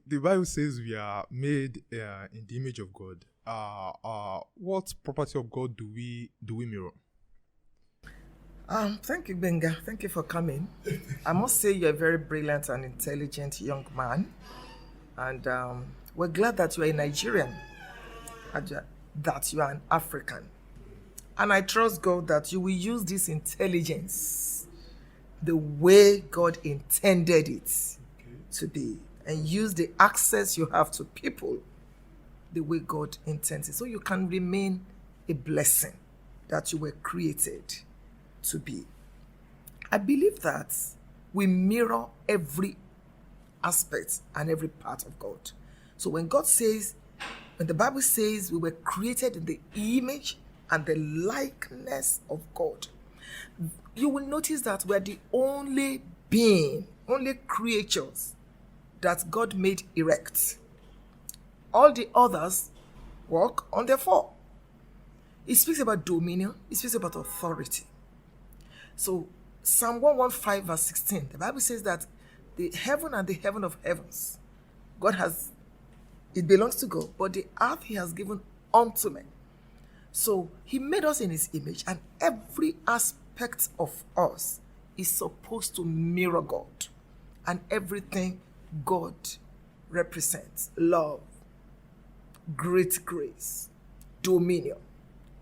the Bible says we are made in the image of God. What property of God do we mirror? Thank you, Gbenga. Thank you for coming. I must say you're a very brilliant and intelligent young man. And we're glad that you are a Nigerian, and that you are an African. And I trust God that you will use this intelligence the way God intended it to be, and use the access you have to people the way God intends it, so you can remain a blessing that you were created to be. I believe that we mirror every aspect and every part of God. So when the Bible says we were created in the image and the likeness of God, you will notice that we're the only creatures that God made erect. All the others walk on their four. It speaks about dominion. It speaks about authority. So Psalm 115 verse 16, the Bible says that the heaven and the heaven of heavens, it belongs to God, but the earth he has given unto men. So he made us in his image, and every aspect of us is supposed to mirror God, and everything God represents: love, great grace, dominion,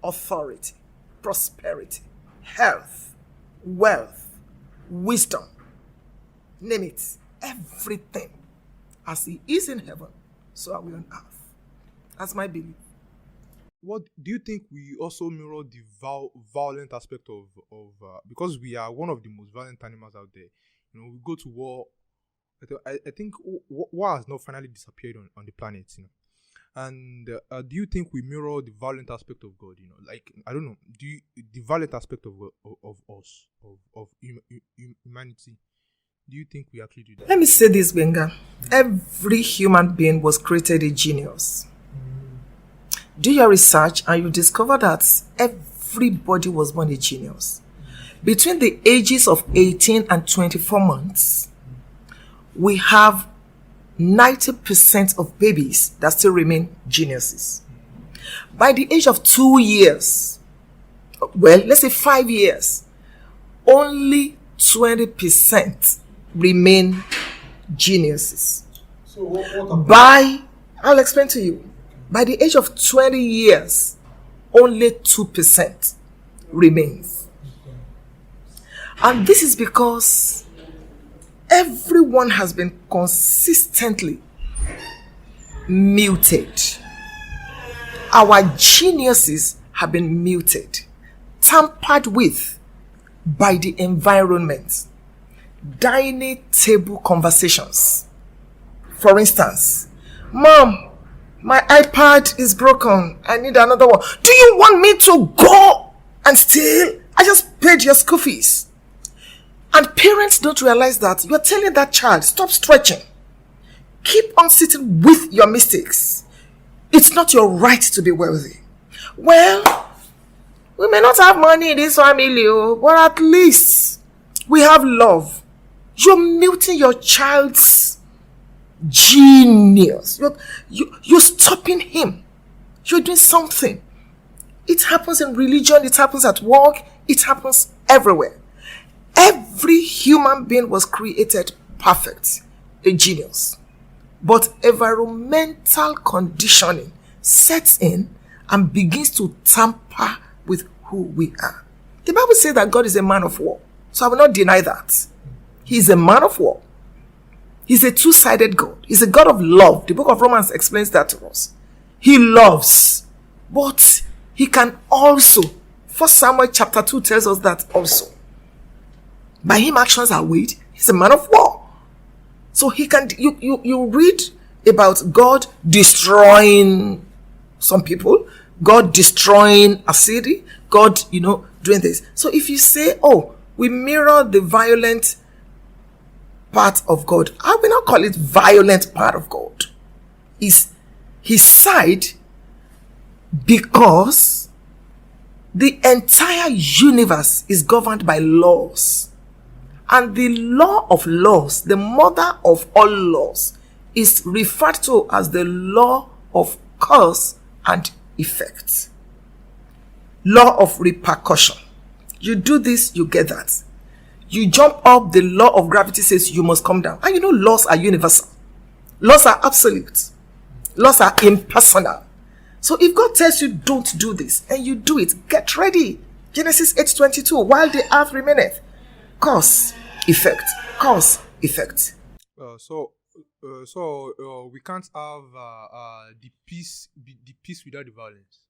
authority, prosperity, health, wealth, wisdom, name it, everything. As he is in heaven, so are we on earth. That's my belief. What do you think we also mirror the violent aspect of because we are one of the most violent animals out there? We go to war. I think war has not finally disappeared on the planet. And do you think we mirror the violent aspect of God? Like, I don't know. The violent aspect of us, of humanity? Do you think we actually do that? Let me say this, Gbenga. Every human being was created a genius. Do your research and you discover that everybody was born a genius. Between the ages of 18 and 24 months, we have 90% of babies that still remain geniuses. By the age of 2 years, let's say 5 years, only 20% remain geniuses. So I'll explain to you. By the age of 20 years, only 2% remains. And this is because everyone has been consistently muted. Our geniuses have been muted, tampered with by the environment. Dining table conversations. For instance, Mom, my iPad is broken. I need another one. Do you want me to go and steal? I just paid your school fees. And parents don't realize that you're telling that child, stop stretching. Keep on sitting with your mistakes. It's not your right to be wealthy. Well, we may not have money in this family, but at least we have love. You're muting your child's genius. You're stopping him. You're doing something. It happens in religion. It happens at work. It happens everywhere. Every human being was created perfect, a genius. But environmental conditioning sets in and begins to tamper with who we are. The Bible says that God is a man of war. So I will not deny that. He is a man of war. He's a two-sided God. He's a God of love. The book of Romans explains that to us. He loves, but he can also, 1 Samuel chapter 2 tells us that also. By him actions are weighed. He's a man of war. So he can, you read about God destroying some people, God destroying a city, God, doing this. So if you say, we mirror the violent part of God, I will not call it violent part of God. Is his side, because the entire universe is governed by laws. And the law of laws, the mother of all laws, is referred to as the law of cause and effect. Law of repercussion. You do this, you get that. You jump up, the law of gravity says you must come down. And you know laws are universal. Laws are absolute. Laws are impersonal. So if God tells you don't do this and you do it, get ready. Genesis 8:22, while the earth remaineth. Cause, effect. Cause, effect. So we can't have the peace without the violence.